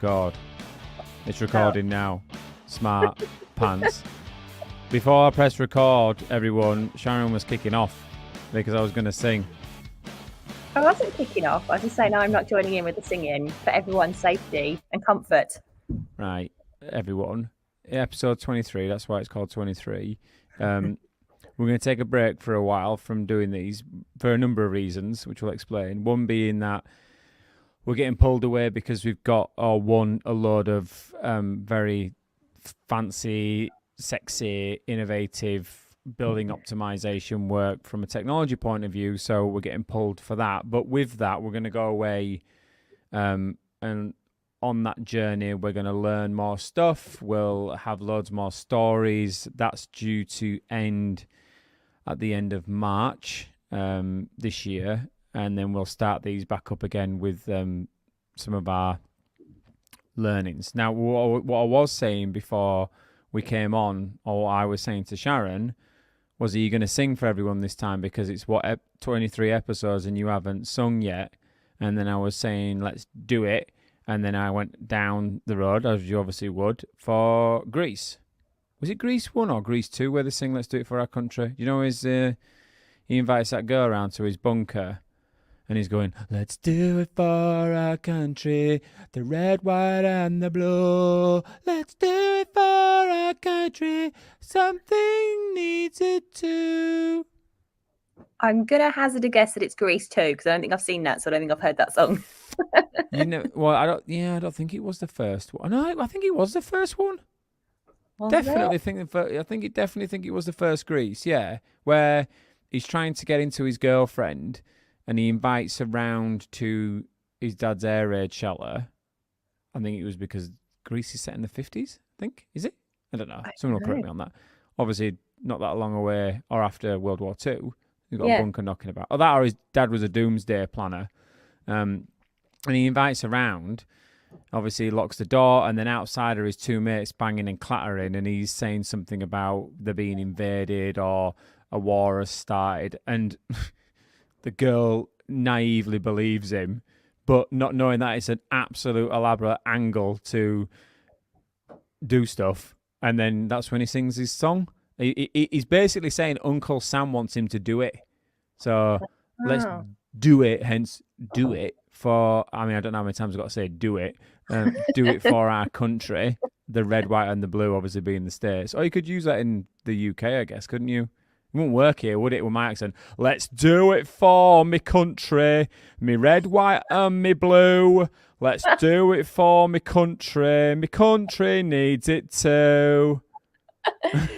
record. It's recording now. Smart pants. Before I press record, everyone, Sharon was kicking off because I was going to sing. I wasn't kicking off. I was just saying I'm not joining in with the singing for everyone's safety and comfort. Right, everyone. Episode 23, that's why it's called 23. We're going to take a break for a while from doing these for a number of reasons, which we'll explain. One being that we're getting pulled away because we've got won a load of very fancy, sexy, innovative building optimization work from a technology point of view. So we're getting pulled for that. But with that, we're going to go away and on that journey, we're going to learn more stuff. We'll have loads more stories. That's due to end at the end of March this year. And then we'll start these back up again with some of our learnings. Now, what I was saying before we came on, or what I was saying to Sharon, was, are you going to sing for everyone this time? Because it's 23 episodes and you haven't sung yet. And then I was saying, let's do it. And then I went down the road, as you obviously would, for Greece. Was it Greece 1 or Greece 2 where they sing Let's Do It For Our Country? You know, he invites that girl around to his bunker and he's going, let's do it for our country, the red, white and the blue. Let's do it for our country, something needs it too. I'm going to hazard a guess that it's Grease 2 because I don't think I've seen that, so I don't think I've heard that song. Well, I don't think it was the first one. No, I think it was the first one. Was definitely it? think it was the first Grease, yeah, where he's trying to get into his girlfriend and he invites her round to his dad's air raid shelter. I think it was because Greece is set in the 50s, I think. Is it? I don't know. Someone will correct me on that. Obviously, not that long away or after World War II. You've got a bunker knocking about. Or his dad was a doomsday planner. And he invites her round. Obviously, he locks the door, and then outside are his two mates banging and clattering, and he's saying something about they're being invaded or a war has started. And the girl naively believes him, but not knowing that it's an absolute elaborate angle to do stuff. And then that's when he sings his song. He's basically saying Uncle Sam wants him to do it. So let's do it, hence do it for, I don't know how many times I've got to say do it. Do it for our country. The red, white and the blue obviously being the States. Or you could use that in the UK, I guess, couldn't you? It wouldn't work here, would it, with my accent? Let's do it for me country, me red, white and me blue. Let's do it for me country needs it too. I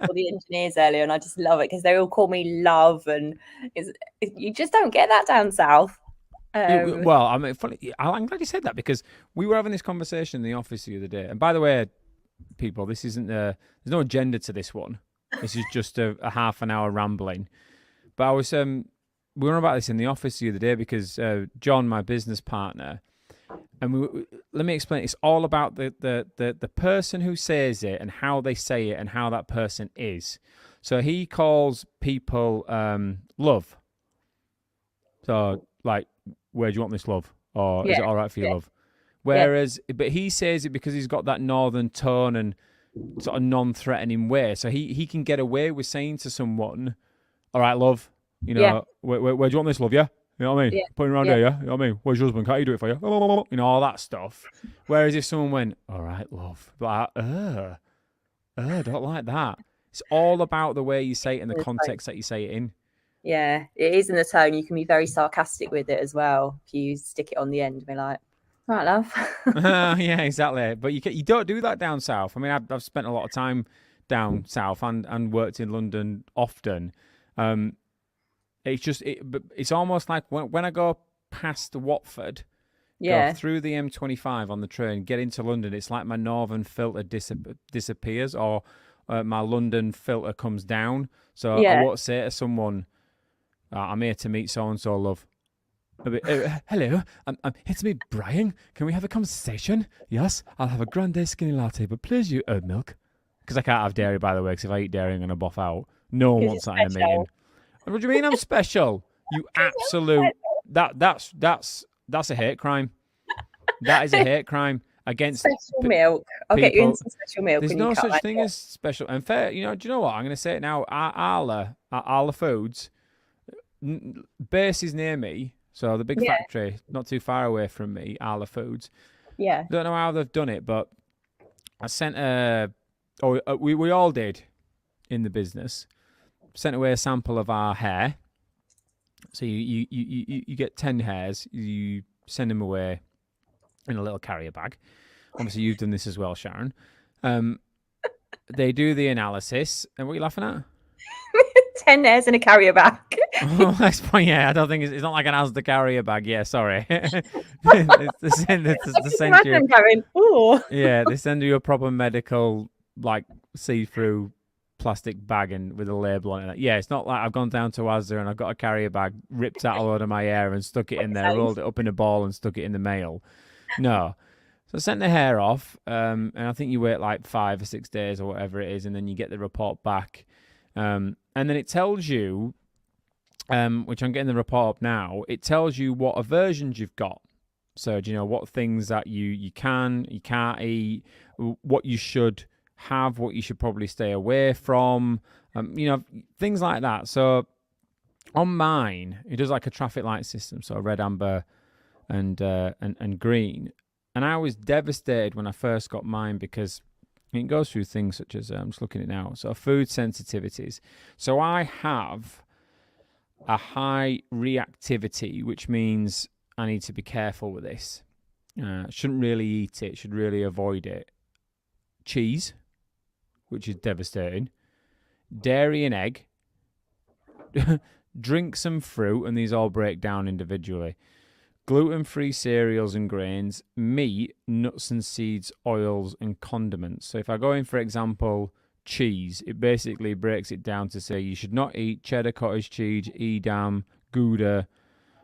saw the engineers earlier and I just love it because they all call me Love, and you just don't get that down south. Funny. I'm glad you said that because we were having this conversation in the office the other day. And by the way, people, this isn't there's no agenda to this one. This is just a half an hour rambling. But I was we were about this in the office the other day because John, my business partner, and let me explain. It's all about the person who says it and how they say it and how that person is. So he calls people love. So like, where do you want this love? Or is it all right for you, love? Whereas, but he says it because he's got that northern tone and sort of non-threatening way. So he can get away with saying to someone, all right, love, you know, where do you want this, love, yeah? You know what I mean? Putting around here, yeah? You know what I mean? Where's your husband? Can't he do it for you? You know, all that stuff. Whereas if someone went, all right, love, like, don't like that. It's all about the way you say it and the context that you say it in. Yeah, it is in the tone. You can be very sarcastic with it as well. If you stick it on the end and be like, all right, love. Yeah, exactly. But you don't do that down south. I mean, I've spent a lot of time down south and worked in London often. It's almost like when I go past Watford, go through the M25 on the train, get into London, it's like my northern filter disappears or my London filter comes down. So I won't say to someone, I'm here to meet so-and-so, love. Hello, I'm here to meet Brian. Can we have a conversation? Yes, I'll have a grande skinny latte, but please use oat milk. Because I can't have dairy, by the way, because if I eat dairy, I'm going to buff out. No one wants that in a meeting. What do you mean I'm special? You absolute... That's a hate crime. That is a hate crime against Special milk. I'll get you in people. some special milk There's when you no cut such that thing down. as special. And fair, do you know what? I'm going to say it now. Arla Foods, base is near me. So the big Yeah, factory, not too far away from me, Arla Foods. yeah. Don't know how they've done it, but I sent we all did in the business. Sent away a sample of our hair. So you get 10 hairs. You send them away in a little carrier bag. Obviously, you've done this as well, Sharon. They do the analysis. And what are you laughing at? 10 hairs in a carrier bag. Oh, that's fine. Yeah, I don't think it's not like an Asda carrier bag. Yeah, sorry. They send you. Imagine going, oh. Yeah, they send you a proper medical, like, see-through plastic bag and with a label on it. Yeah, it's not like I've gone down to Asda and I've got a carrier bag, ripped out a load of my hair and stuck it in there, rolled it up in a ball and stuck it in the mail. No. So I sent the hair off, and I think you wait like 5 or 6 days or whatever it is, and then you get the report back. And then it tells you, which I'm getting the report up now, it tells you what aversions you've got. So, do you know what things that you can't eat, what you should have, what you should probably stay away from, things like that. So, on mine, it does like a traffic light system, so red, amber, and green. And I was devastated when I first got mine because it goes through things such as, I'm just looking at it now, so food sensitivities. So I have a high reactivity, which means I need to be careful with this. Shouldn't really eat it, should really avoid it. Cheese, which is devastating. Dairy and egg. Drink some fruit, and these all break down individually. Gluten-free cereals and grains, meat, nuts and seeds, oils, and condiments. So if I go in, for example, cheese, it basically breaks it down to say you should not eat cheddar, cottage cheese, Edam, Gouda,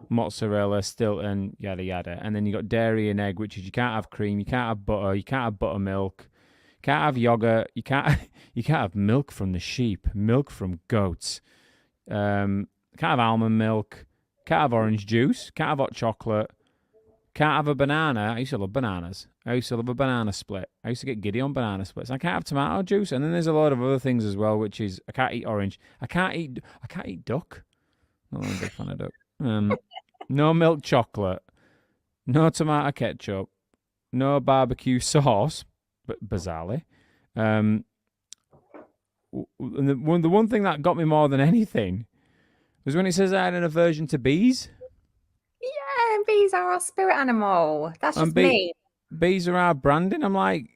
mozzarella, Stilton, yada yada. And then you got dairy and egg, which is you can't have cream, you can't have butter, you can't have buttermilk, you can't have yogurt, you can't have milk from the sheep, milk from goats, can't have almond milk. Can't have orange juice. Can't have hot chocolate. Can't have a banana. I used to love bananas. I used to love a banana split. I used to get giddy on banana splits. I can't have tomato juice. And then there's a lot of other things as well, which is I can't eat orange. I can't eat duck. Not a big fan of duck. No milk chocolate. No tomato ketchup. No barbecue sauce. But bizarrely. The one thing that got me more than anything was when it says I had an aversion to bees. Yeah, and bees are our spirit animal. That's just me. Bees are our branding. I'm like,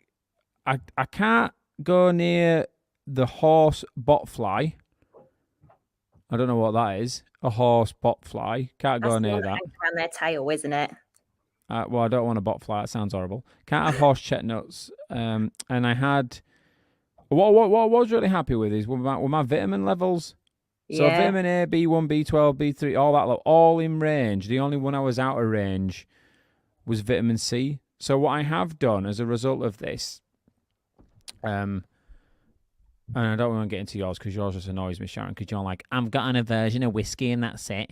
I can't go near the horse botfly. I don't know what that is. A horse botfly. Can't go near that. Around their tail, isn't it? Well, I don't want a botfly. That sounds horrible. Can't have horse chestnuts. And I had what I was really happy with is with my vitamin levels. So vitamin A, B1, B12, B3, all that, all in range. The only one I was out of range was vitamin C. So what I have done as a result of this, and I don't want to get into yours because yours just annoys me, Sharon, because you're like, I've got an aversion of whiskey and that's it.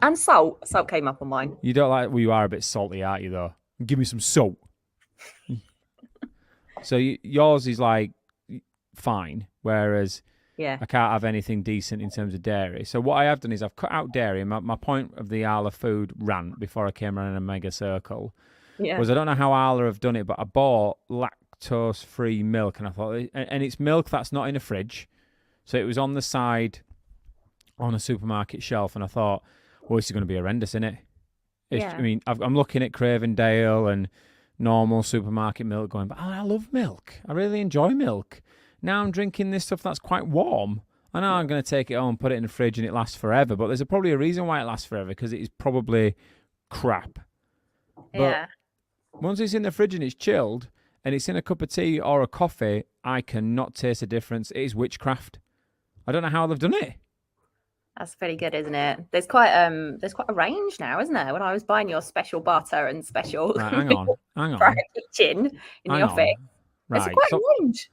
And salt. Salt came up on mine. You don't like, well, you are a bit salty, aren't you, though? Give me some salt. So yours is like fine, whereas I can't have anything decent in terms of dairy. So what I have done is I've cut out dairy. And my point of the Arla food rant before I came around in a mega circle was I don't know how Arla have done it, but I bought lactose-free milk, and I thought, and it's milk that's not in a fridge. So it was on the side on a supermarket shelf, and I thought, well, this is going to be horrendous, isn't it? I mean, I'm looking at Cravendale and normal supermarket milk going, but I love milk. I really enjoy milk. Now I'm drinking this stuff that's quite warm. I know I'm going to take it home, put it in the fridge, and it lasts forever. But there's probably a reason why it lasts forever, because it is probably crap. But once it's in the fridge and it's chilled, and it's in a cup of tea or a coffee, I cannot taste the difference. It is witchcraft. I don't know how they've done it. That's pretty good, isn't it? There's quite a range now, isn't there? When I was buying your special butter and special hang on. fried kitchen in the office. There's quite a range.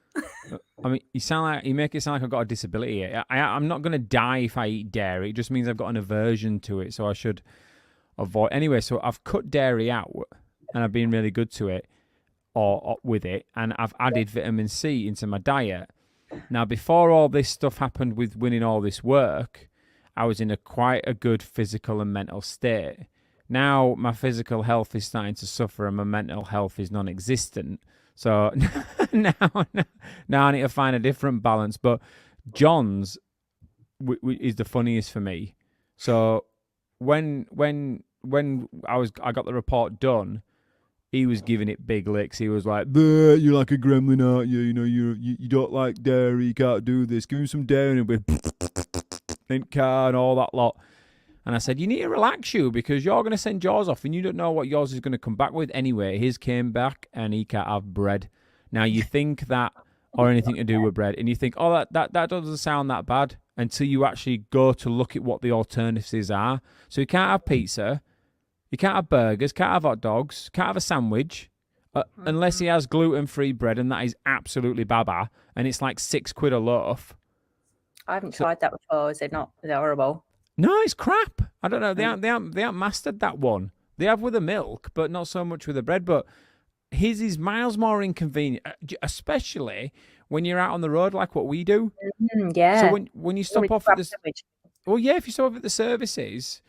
I mean, you make it sound like I've got a disability. I'm not going to die if I eat dairy. It just means I've got an aversion to it, so I should avoid. Anyway, so I've cut dairy out, and I've been really good to it or with it, and I've added vitamin C into my diet. Now, before all this stuff happened with winning all this work, I was in quite a good physical and mental state. Now my physical health is starting to suffer and my mental health is non-existent. So now, now I need to find a different balance. But John's is the funniest for me. So when I got the report done, he was giving it big licks. He was like, "You're like a gremlin, aren't you? You know, you don't like dairy. You can't do this. Give him some dairy and and all that lot." And I said, "You need to relax, you, because you're going to send yours off, and you don't know what yours is going to come back with anyway." His came back, and he can't have bread. Now you think that, or anything to do with bread, and you think, "Oh, that doesn't sound that bad," until you actually go to look at what the alternatives are. So you can't have pizza. You can't have burgers, can't have hot dogs, can't have a sandwich, unless he has gluten-free bread, and that is absolutely baba, and it's like £6 a loaf. I haven't tried that before. Is it horrible? No, it's crap. I don't know. They haven't mastered that one. They have with the milk, but not so much with the bread. But his is miles more inconvenient, especially when you're out on the road like what we do. Yeah. So when you stop off at the if you stop off at the services,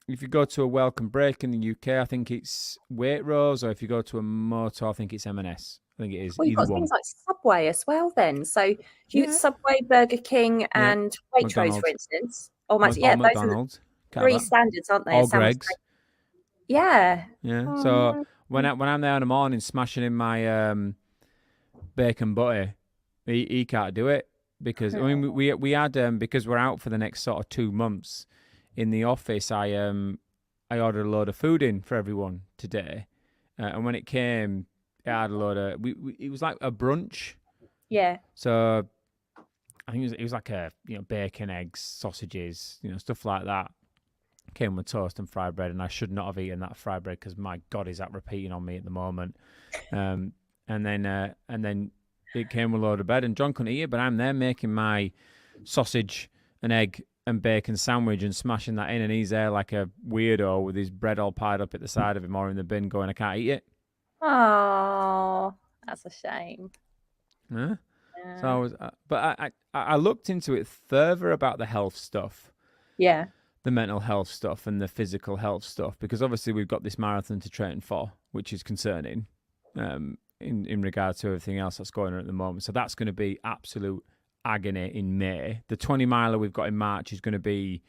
if you go to a welcome break in the UK, I think it's Waitrose, or if you go to a motor, I think it's M&S. I think it is. Well, you've got things like Subway as well then. So you get Subway, Burger King and Waitrose, McDonald's. For instance. Or McDonald's. Those are three standards, aren't they? Or Greg's. Yeah. Yeah. So when I'm there in the morning smashing in my bacon butter, he can't do it because I mean we had because we're out for the next sort of 2 months in the office. I ordered a load of food in for everyone today, and when it came, it had a load of it was like a brunch. Yeah. So I think it was like a bacon, eggs, sausages, stuff like that. Came with toast and fried bread, and I should not have eaten that fried bread because my God, is that repeating on me at the moment. And then it came with a load of bread, and John couldn't eat it, but I'm there making my sausage and egg and bacon sandwich and smashing that in, and he's there like a weirdo with his bread all piled up at the side of him or in the bin, going, "I can't eat it." Oh, that's a shame. Huh? Yeah. So I was, but I looked into it further about the health stuff. Yeah. The mental health stuff and the physical health stuff, because obviously we've got this marathon to train for, which is concerning in regard to everything else that's going on at the moment. So that's going to be absolute agony in May. The 20 miler we've got in March is going to be,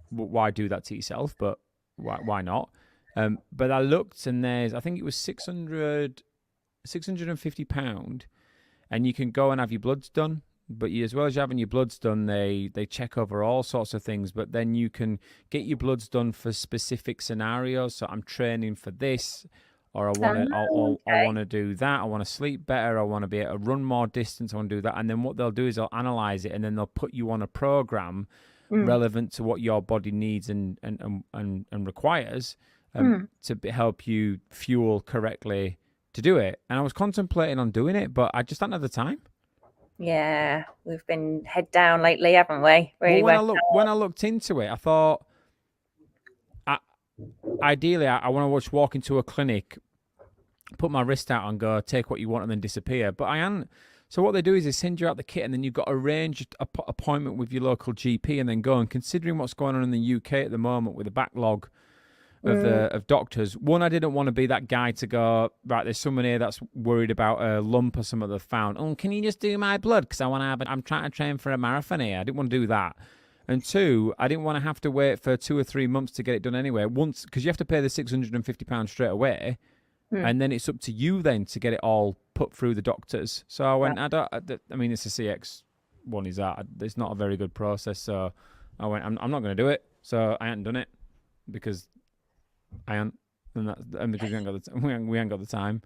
why do that to yourself? But why not? But I looked, and I think it was £650, and you can go and have your bloods done. But as well as having your bloods done, they check over all sorts of things. But then you can get your bloods done for specific scenarios. So I'm training for this, or I want to do that. I want to sleep better. I want to be able to run more distance. I want to do that. And then what they'll do is they'll analyze it, and then they'll put you on a program relevant to what your body needs and requires to help you fuel correctly to do it. And I was contemplating on doing it, but I just don't have the time. Yeah, we've been head down lately, haven't we? Really. Well, when I looked into it, I thought, ideally, I want to just walk into a clinic, put my wrist out and go, take what you want and then disappear. But I am. So what they do is they send you out the kit, and then you've got to arrange an appointment with your local GP and then go. And considering what's going on in the UK at the moment with the backlog of doctors, one, I didn't want to be that guy to go, right, there's someone here that's worried about a lump or something they've found. Oh, can you just do my blood? Because I'm trying to train for a marathon here. I didn't want to do that. And two, I didn't want to have to wait for 2 or 3 months to get it done anyway. Once, because you have to pay the £650 straight away, and then it's up to you then to get it all put through the doctors. So I went, I mean, it's a CX one, is that? It's not a very good process. So I went, I'm not going to do it. So I hadn't done it because and because we ain't got the time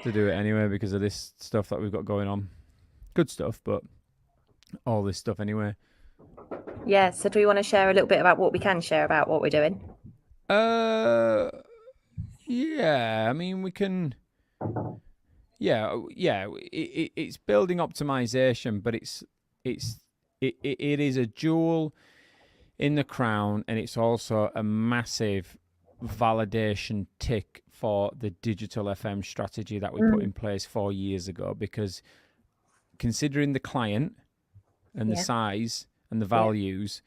to do it anyway because of this stuff that we've got going on. Good stuff, but all this stuff anyway. Yeah. So do we want to share a little bit about what we can share about what we're doing? Yeah. I mean, we can. Yeah. It's building optimization, but it is a jewel in the crown, and it's also a massive validation tick for the digital FM strategy that we put in place 4 years ago, because considering the client and the size and the values,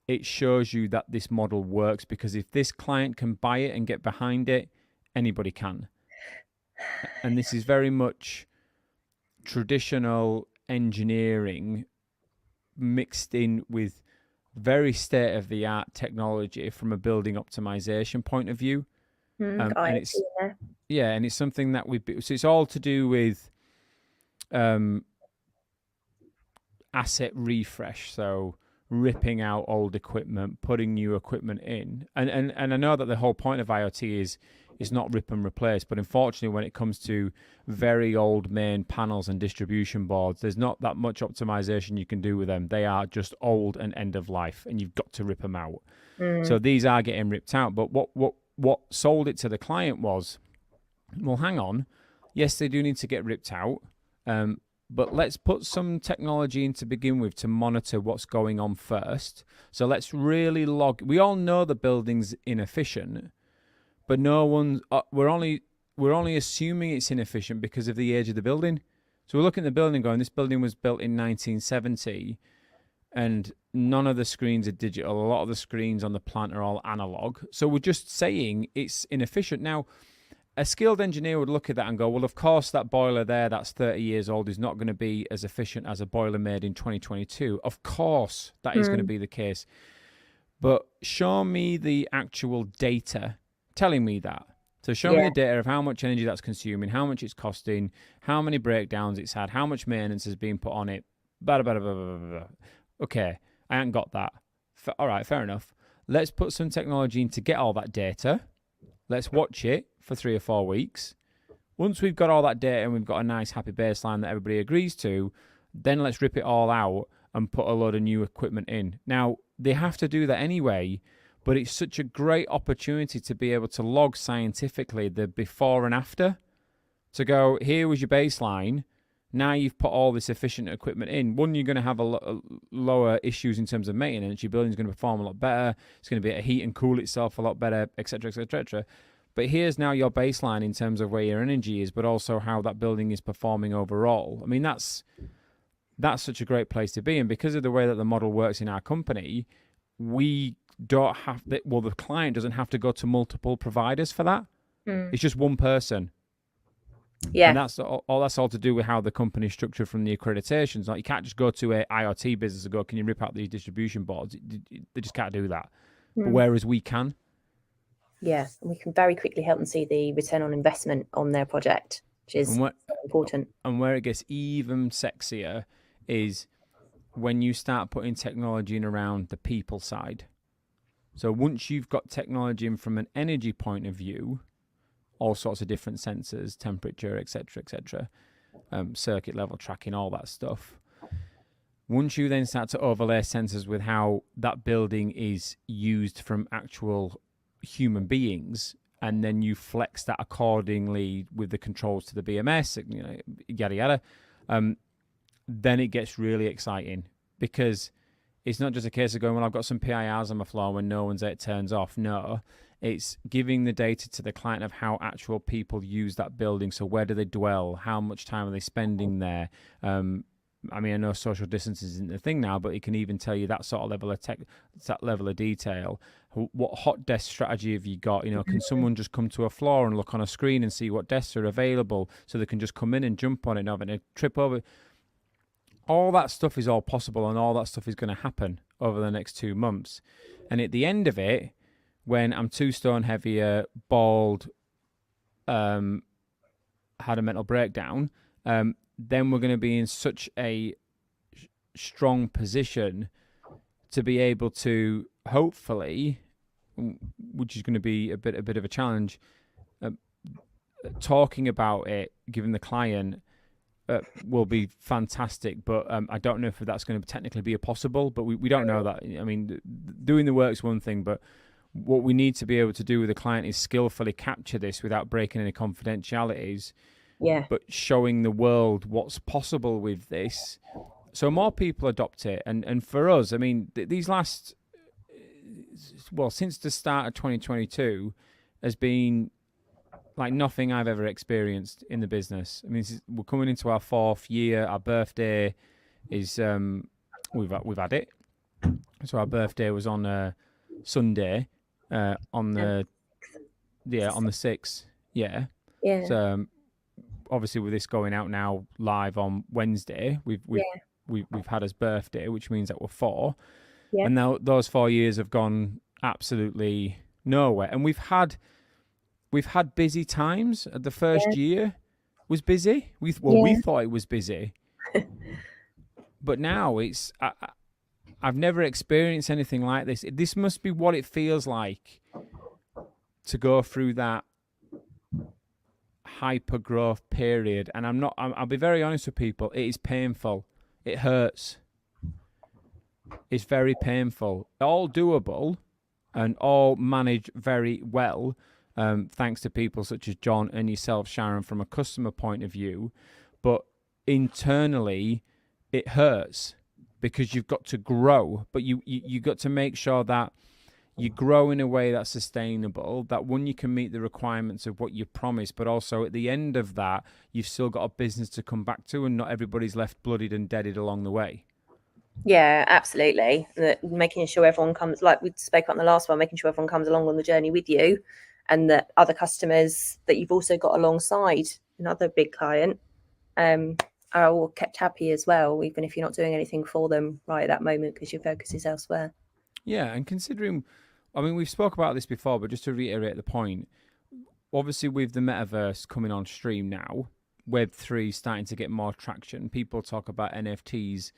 it shows you that this model works, because if this client can buy it and get behind it, anybody can. And this is very much traditional engineering mixed in with very state-of-the-art technology from a building optimization point of view. And it's and it's something that so it's all to do with asset refresh, so ripping out old equipment, putting new equipment in. And I know that the whole point of IoT is not rip and replace, but unfortunately when it comes to very old main panels and distribution boards, there's not that much optimization you can do with them. They are just old and end of life, and you've got to rip them out. So these are getting ripped out. But what sold it to the client was, well, hang on, yes, they do need to get ripped out, but let's put some technology in to begin with to monitor what's going on first. So let's really log. We all know the building's inefficient, but no one. We're only assuming it's inefficient because of the age of the building. So we're looking at the building, going, this building was built in 1970, and none of the screens are digital. A lot of the screens on the plant are all analog. So we're just saying it's inefficient. Now, a skilled engineer would look at that and go, well, of course, that boiler there that's 30 years old is not going to be as efficient as a boiler made in 2022. Of course, that is going to be the case. But show me the actual data telling me that. So show me the data of how much energy that's consuming, how much it's costing, how many breakdowns it's had, how much maintenance has been put on it. Blah, blah, blah, blah, blah, blah. Okay, I haven't got that. All right, fair enough. Let's put some technology in to get all that data. Let's watch it for 3 or 4 weeks. Once we've got all that data and we've got a nice happy baseline that everybody agrees to, then let's rip it all out and put a load of new equipment in. Now, they have to do that anyway, but it's such a great opportunity to be able to log scientifically the before and after, to go, here was your baseline. Now you've put all this efficient equipment in. One, you're going to have lower issues in terms of maintenance. Your building's going to perform a lot better. It's going to be able to heat and cool itself a lot better, etc., etc., etc. But here's now your baseline in terms of where your energy is, but also how that building is performing overall. I mean, that's such a great place to be. And because of the way that the model works in our company, we don't have the client doesn't have to go to multiple providers for that. It's just one person. Yeah, and that's all to do with how the company's structured from the accreditations. Like, you can't just go to a IoT business and go, can you rip out these distribution boards? They just can't do that. Whereas we can. Yeah, we can very quickly help them see the return on investment on their project, which is important. And where it gets even sexier is when you start putting technology in around the people side. So once you've got technology in from an energy point of view, all sorts of different sensors, temperature, etc., circuit level tracking, all that stuff. Once you then start to overlay sensors with how that building is used from actual human beings, and then you flex that accordingly with the controls to the BMS, yada yada, then it gets really exciting, because it's not just a case of going, well, I've got some PIRs on my floor when no one's there, it turns off. No, it's giving the data to the client of how actual people use that building. So where do they dwell? How much time are they spending there? I mean, I know social distance isn't the thing now, but it can even tell you that sort of level of that level of detail. What hot desk strategy have you got? Can someone just come to a floor and look on a screen and see what desks are available, so they can just come in and jump on it and have a trip over? All that stuff is all possible, and all that stuff is going to happen over the next 2 months. And at the end of it, when I'm 2 stone heavier, bald, had a mental breakdown, then we're going to be in such a strong position to be able to, hopefully, which is going to be a bit of a challenge, talking about it, giving the client, will be fantastic. But I don't know if that's going to technically be possible, but we don't know that. I mean, doing the work's one thing, but what we need to be able to do with the client is skillfully capture this without breaking any confidentialities. Yeah. But showing the world what's possible with this, so more people adopt it. And for us, I mean, these last well, since the start of 2022, has been like nothing I've ever experienced in the business. I mean, we're coming into our 4th year. Our birthday is we've had it. So our birthday was on a Sunday, on the on the 6th. Yeah. Yeah. So obviously with this going out now live on Wednesday, we've had his birthday, which means that we're 4. Yeah. And now those 4 years have gone absolutely nowhere. And we've had busy times. The first year was busy. We thought it was busy, but now it's. I've never experienced anything like this. This must be what it feels like to go through that hyper growth period. And I'll be very honest with people. It is painful. It hurts. It's very painful. All doable and all managed very well. Thanks to people such as John and yourself, Sharon, from a customer point of view. But internally, it hurts because you've got to grow, but you got to make sure that you grow in a way that's sustainable, that one, you can meet the requirements of what you promised, but also at the end of that, you've still got a business to come back to and not everybody's left bloodied and deaded along the way. Yeah, absolutely. Making sure everyone comes, like we spoke on the last one, making sure everyone comes along on the journey with you, and that other customers that you've also got alongside, another big client, are all kept happy as well, even if you're not doing anything for them right at that moment because your focus is elsewhere. Yeah, and considering, I mean, we've spoke about this before, but just to reiterate the point, obviously with the metaverse coming on stream now, Web3 starting to get more traction. People talk about NFTs.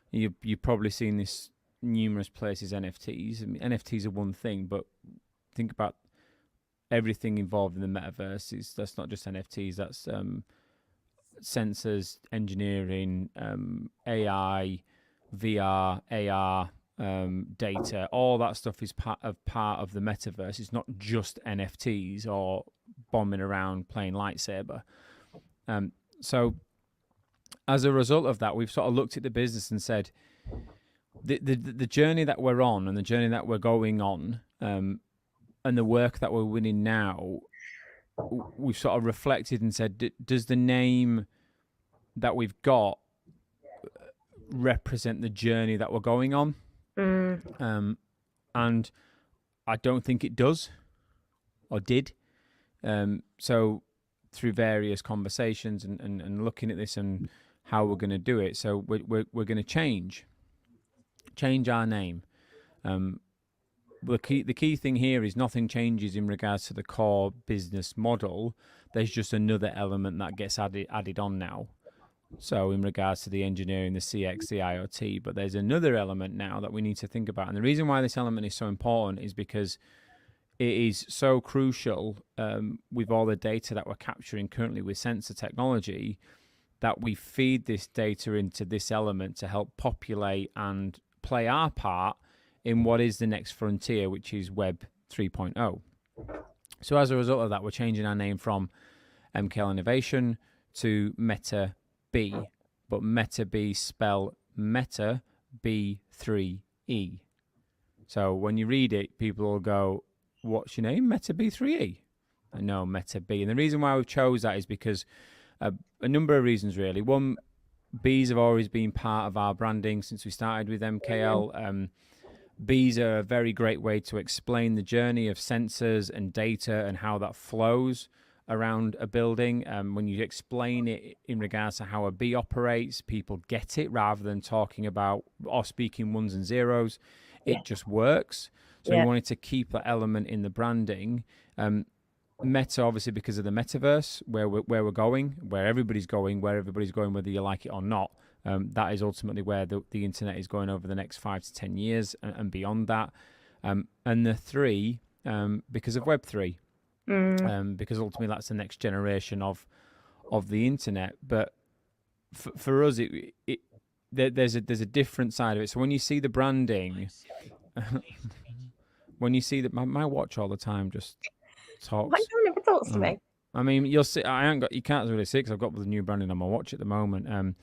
You've probably seen this numerous places, NFTs. I mean, NFTs are one thing, but think about everything involved in the metaverse. That's not just NFTs, that's sensors, engineering, AI, VR, AR, data. All that stuff is part of the metaverse. It's not just NFTs or bombing around playing lightsaber. So as a result of that, we've sort of looked at the business and said, the journey that we're on and the journey that we're going on, and the work that we're winning now, we've sort of reflected and said, does the name that we've got represent the journey that we're going on? And I don't think it does, or did. So through various conversations and looking at this and how we're going to do it, so we're going to change our name. The key thing here is nothing changes in regards to the core business model. There's just another element that gets added on now. So in regards to the engineering, the CX, the IoT, but there's another element now that we need to think about. And the reason why this element is so important is because it is so crucial, with all the data that we're capturing currently with sensor technology, that we feed this data into this element to help populate and play our part in what is the next frontier, which is Web 3.0. So as a result of that, we're changing our name from MKL Innovation to Meta B, but Meta B spell Meta B3E. So when you read it, people will go, what's your name? Meta B3E? I know, Meta B. And the reason why we've chose that is because a number of reasons, really. One, bees have always been part of our branding since we started with MKL. Bees are a very great way to explain the journey of sensors and data and how that flows around a building. When you explain it in regards to how a bee operates, people get it rather than talking about or speaking ones and zeros. It just works. So we wanted to keep that element in the branding. Meta, obviously, because of the metaverse, where we're going, where everybody's going, whether you like it or not. That is ultimately where the internet is going over the next 5 to 10 years and beyond that. And the 3, because of Web3, because ultimately that's the next generation of the internet. But for us, there's a different side of it. So when you see the branding, when you see that my watch all the time just talks. My phone never talks to me. I mean, you'll see. You can't really see because I've got the new branding on my watch at the moment. Can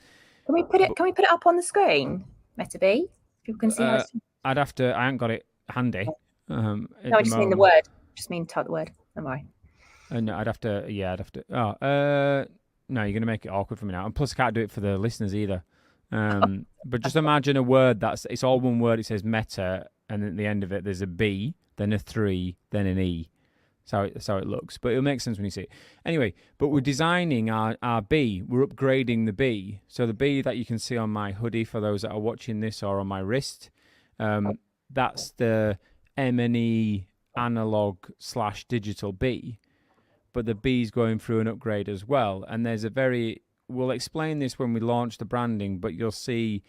we put it up on the screen, Meta B? People can see how it's... I haven't got it handy. at No, I the just mean the moment. word. Just mean type the word. Am I? No, I'd have to. Yeah, I'd have to. Oh, no, you're gonna make it awkward for me now. And plus, I can't do it for the listeners either. But just imagine a word it's all one word. It says meta, and at the end of it, there's a B, then a 3, then an E. That's how it looks. But it'll make sense when you see it. Anyway, but we're designing our B. We're upgrading the B. So the B that you can see on my hoodie for those that are watching this, or on my wrist, that's the M&E analog / digital B. But the B's going through an upgrade as well. And we'll explain this when we launch the branding, but you'll see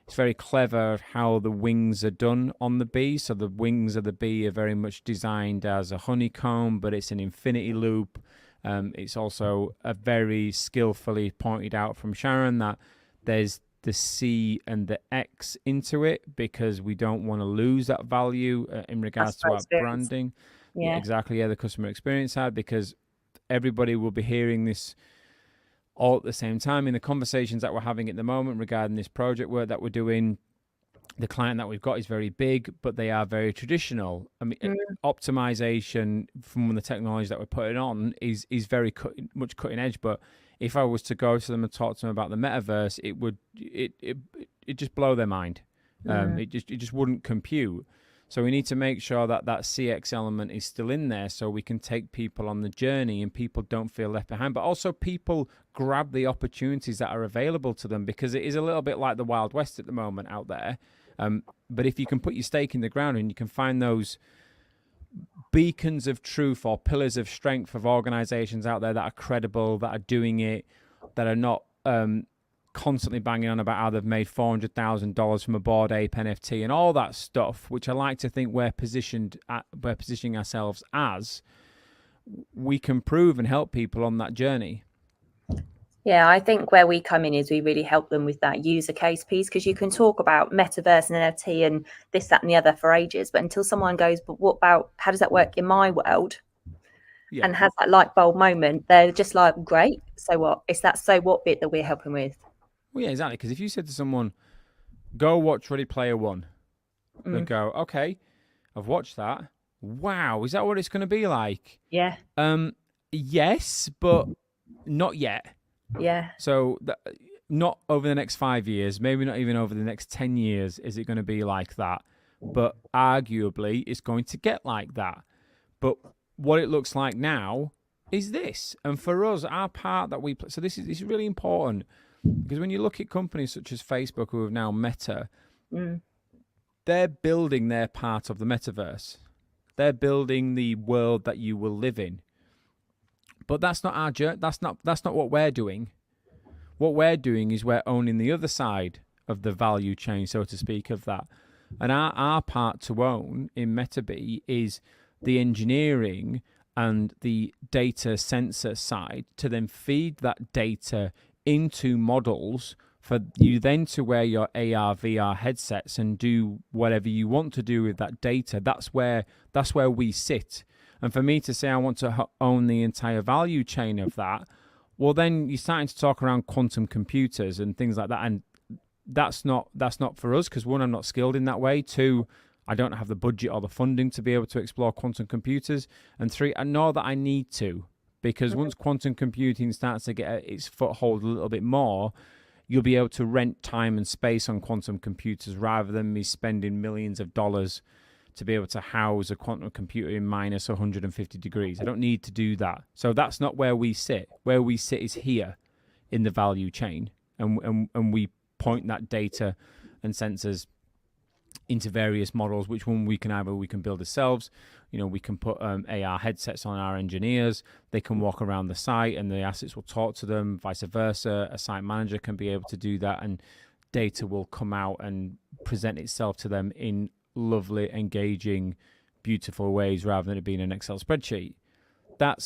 it's very clever how the wings are done on the bee. So the wings of the bee are very much designed as a honeycomb, but it's an infinity loop. It's also a very skillfully pointed out from Sharon that there's the C and the X into it because we don't want to lose that value in regards to Customer our experience. branding. Yeah, Yeah. exactly. Yeah, the customer experience side, because everybody will be hearing this all at the same time in the conversations that we're having at the moment regarding this project work that we're doing. The client that we've got is very big, but they are very traditional. I mean, Mm, optimization from the technology that we're putting on is very much cutting edge. But if I was to go to them and talk to them about the metaverse, it just blow their mind. mm. It just wouldn't compute. So we need to make sure that CX element is still in there so we can take people on the journey and people don't feel left behind. But also people grab the opportunities that are available to them, because it is a little bit like the Wild West at the moment out there. But if you can put your stake in the ground and you can find those beacons of truth or pillars of strength of organizations out there that are credible, that are doing it, that are not constantly banging on about how they've made $400,000 from a Bored Ape NFT and all that stuff, which I like to think we're positioning ourselves as, we can prove and help people on that journey. Yeah, I think where we come in is we really help them with that user case piece, because you can talk about metaverse and NFT and this, that, and the other for ages, but until someone goes, but what about how does that work in my world? Yeah. And has that light bulb moment, they're just like, great, so what? It's that so what bit that we're helping with. Well, yeah, exactly. Because if you said to someone, go watch Ready Player One, they'd go, okay, I've watched that. Wow, is that what it's going to be like? Yeah. Yes, but not yet. Yeah. So not over the next 5 years, maybe not even over the next 10 years is it going to be like that. But arguably, it's going to get like that. But what it looks like now is this. And for us, our part that we play, so this is really important, because when you look at companies such as Facebook, who have now Meta, they're building their part of the metaverse. They're building the world that you will live in. But that's not our journey. That's not what we're doing. What we're doing is we're owning the other side of the value chain, so to speak, of that. And our part to own in MetaB is the engineering and the data sensor side to then feed that data into models for you then to wear your AR, VR headsets and do whatever you want to do with that data. That's where we sit. And for me to say I want to own the entire value chain of that, well, then you're starting to talk around quantum computers and things like that. And that's not for us, because one, I'm not skilled in that way. Two, I don't have the budget or the funding to be able to explore quantum computers. And three, I know that I need to, because once quantum computing starts to get its foothold a little bit more, you'll be able to rent time and space on quantum computers rather than me spending millions of dollars to be able to house a quantum computer in minus 150 degrees. I don't need to do that. So that's not where we sit. Where we sit is here in the value chain. And we point that data and sensors into various models, which one we can build ourselves. We can put AR headsets on our engineers. They can walk around the site and the assets will talk to them, vice versa. A site manager can be able to do that, and data will come out and present itself to them in lovely, engaging, beautiful ways rather than it being an Excel spreadsheet. That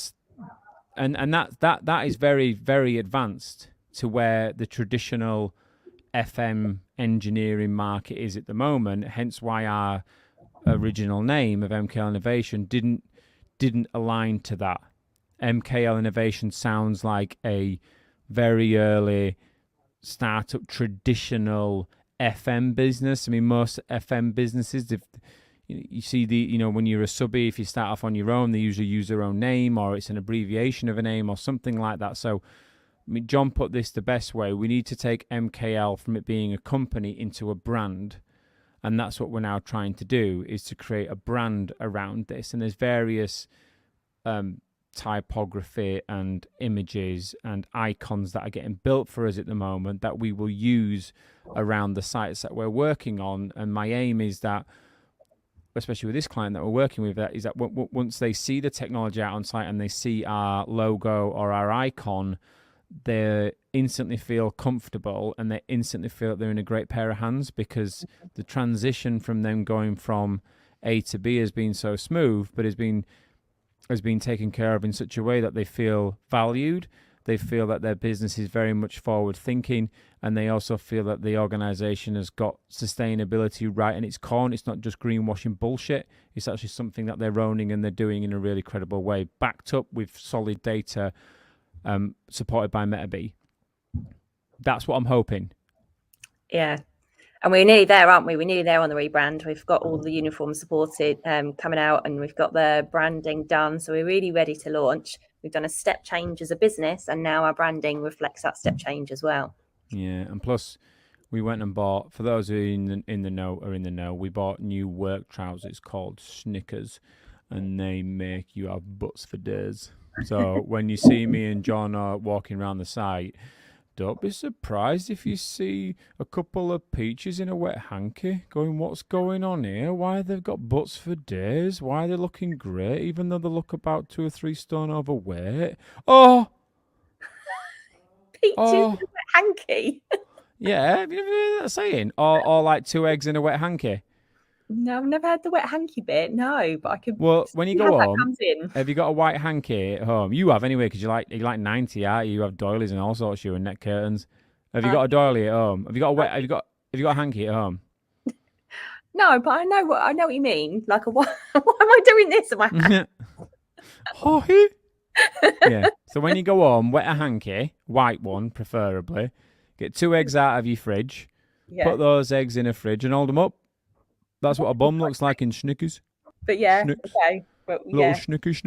is very, very advanced to where the traditional FM engineering market is at the moment. Hence why our original name of MKL Innovation didn't align to that. MKL Innovation sounds like a very early startup traditional FM business. I mean, most FM businesses, you see when you're a subby, if you start off on your own, they usually use their own name, or it's an abbreviation of a name or something like that. So I mean, John put this the best way. We need to take MKL from it being a company into a brand. And that's what we're now trying to do, is to create a brand around this. And there's various typography and images and icons that are getting built for us at the moment that we will use around the sites that we're working on. And my aim is that, especially with this client that we're working with, that is that once they see the technology out on site and they see our logo or our icon, they instantly feel comfortable and they instantly feel that they're in a great pair of hands, because the transition from them going from A to B has been so smooth, but has been taken care of in such a way that they feel valued. They feel that their business is very much forward thinking, and they also feel that the organization has got sustainability right in its core. And it's not just greenwashing bullshit. It's actually something that they're owning and they're doing in a really credible way, backed up with solid data, supported by MetaB. That's what I'm hoping. Yeah. And we're nearly there, aren't we? We're nearly there on the rebrand. We've got all the uniforms supported coming out, and we've got the branding done. So we're really ready to launch. We've done a step change as a business, and now our branding reflects that step change as well. Yeah, and plus we went and bought, for those who are in the know, we bought new work trousers called Snickers, and they make you have butts for days. So when you see me and John are walking around the site, don't be surprised if you see a couple of peaches in a wet hanky going, what's going on here? Why they've got butts for days? Why are they looking great, even though they look about 2 or 3 stone overweight? Oh! Peaches in a wet hanky? Yeah, have you ever heard that saying? Or like 2 eggs in a wet hanky? No, I've never had the wet hanky bit. No, but I could. Well, when you go how home, that comes in. have you got a white hanky at home? You have anyway, because you like 90, aren't you? You have doilies and all sorts of you and neck curtains. Have you got a doily at home? Have you got a wet? Have you got a hanky at home? No, but I know what you mean. Like why am I doing this? Yeah. So when you go home, wet a hanky, white one preferably. Get 2 eggs out of your fridge. Yeah. Put those eggs in a fridge and hold them up. That's what a bum looks like in Snickers. But yeah, Snicks. Okay. Well, little Snickers.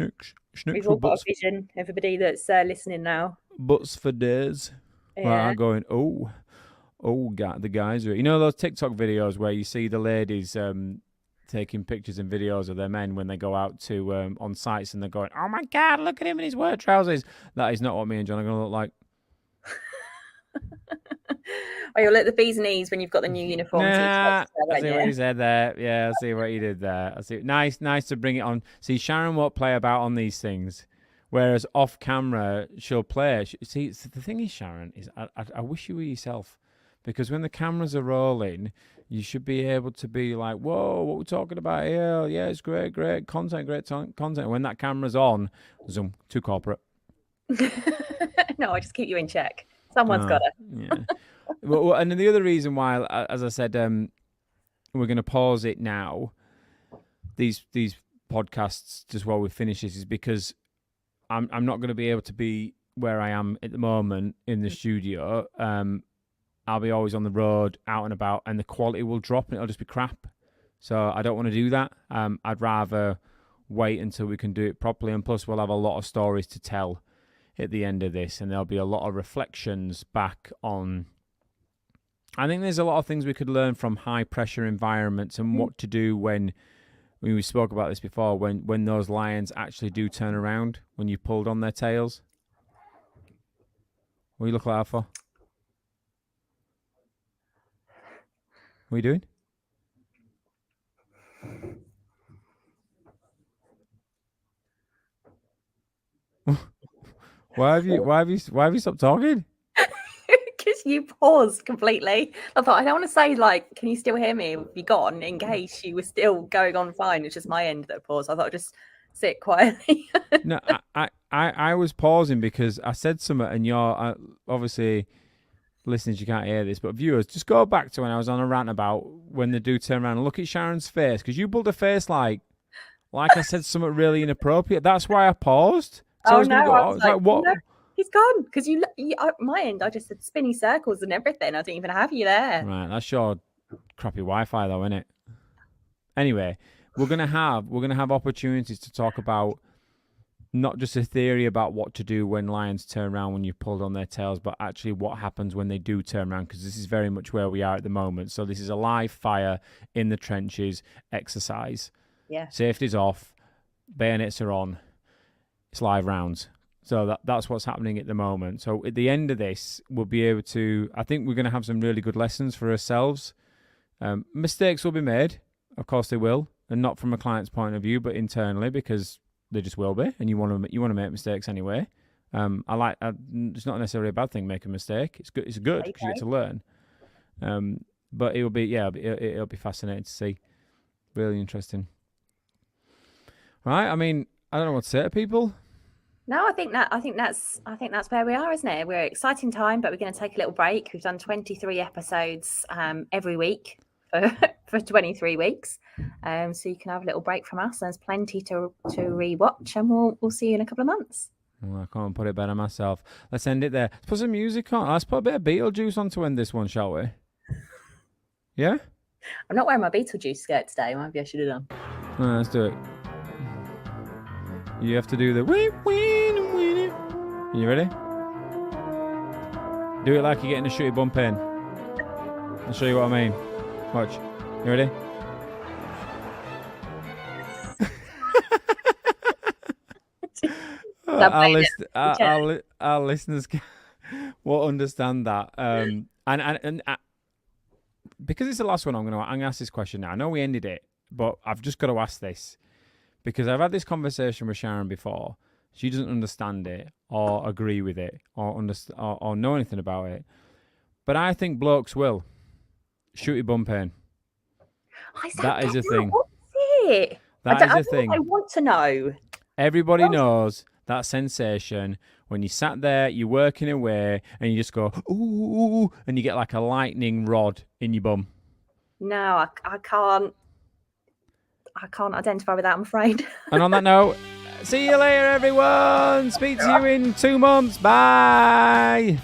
We've all got a vision. Everybody that's listening now. Butts for days. Yeah. Right, I'm going, God, the guys are... You know those TikTok videos where you see the ladies taking pictures and videos of their men when they go out to on sites, and they're going, oh my God, look at him in his work trousers. That is not what me and John are going to look like. Oh, you'll look the bees and knees when you've got the new uniform. Nah, I see what you said there. Yeah, I see what you did there. I see. Nice to bring it on. See, Sharon won't play about on these things, whereas off camera she'll play. See, the thing is, Sharon, is I wish you were yourself, because when the cameras are rolling, you should be able to be like, whoa, what we're talking about here? Yeah, it's great content, content. When that camera's on, zoom, too corporate. No, I just keep you in check. Someone's got it. Yeah. Well, and the other reason why, as I said, we're going to pause it now, these podcasts, just while we finish this, is because I'm not going to be able to be where I am at the moment in the studio. I'll be always on the road, out and about, and the quality will drop and it'll just be crap. So I don't want to do that. I'd rather wait until we can do it properly, and plus we'll have a lot of stories to tell at the end of this, and there'll be a lot of reflections back on... I think there's a lot of things we could learn from high pressure environments, and what to do when we spoke about this before, when those lions actually do turn around, when you pulled on their tails. What you look like that for? What are you doing? Why have you stopped talking? Because you paused completely. I thought, I don't want to say, like, can you still hear me? Be gone, in case you were still going on fine. It's just my end that paused. I thought I'd just sit quietly. No, I was pausing because I said something, and you're obviously, listeners, you can't hear this, but viewers, just go back to when I was on a rant about when they do turn around and look at Sharon's face, because you pulled a face like I said something really inappropriate. That's why I paused. So I was like, what? No, he's gone, because my end, I just said spinny circles and everything. I didn't even have you there. Right, that's your crappy Wi-Fi though, isn't it? Anyway, we're gonna have opportunities to talk about not just a theory about what to do when lions turn around when you've pulled on their tails, but actually what happens when they do turn around, because this is very much where we are at the moment. So this is a live fire in the trenches exercise. Yeah. Safety's off, bayonets are on, it's live rounds. So that's what's happening at the moment. So at the end of this, we'll be able to, I think we're going to have some really good lessons for ourselves. Mistakes will be made. Of course they will. And not from a client's point of view, but internally, because they just will be, and you want to make mistakes anyway. It's not necessarily a bad thing, make a mistake. It's good because you get to learn. But it'll be fascinating to see. Really interesting. Right? I mean, I don't know what to say to people. No, I think that's where we are, isn't it? We're at exciting time, but we're going to take a little break. We've done 23 episodes every week for 23 weeks. So you can have a little break from us. There's plenty to rewatch, and we'll see you in a couple of months. Well, I can't put it better myself. Let's end it there. Let's put some music on. Let's put a bit of Beetlejuice on to end this one, shall we? Yeah? I'm not wearing my Beetlejuice skirt today. Maybe I should have done. Right, let's do it. You have to do the wee. You ready? Do it like you're getting a shooty bump in. I'll show you what I mean. Watch. You ready? Our listeners will understand that. And because it's the last one, I'm going to ask this question now. I know we ended it, but I've just got to ask this because I've had this conversation with Sharon before. She doesn't understand it or agree with it or know anything about it. But I think blokes will. Shooty bum pain. That is a thing. What's it? That is a thing. I want to know. Everybody knows that sensation when you sat there, you're working away, and you just go, ooh, and you get like a lightning rod in your bum. No, I can't identify with that, I'm afraid. And on that note, see you later, everyone. Speak to you in 2 months. Bye.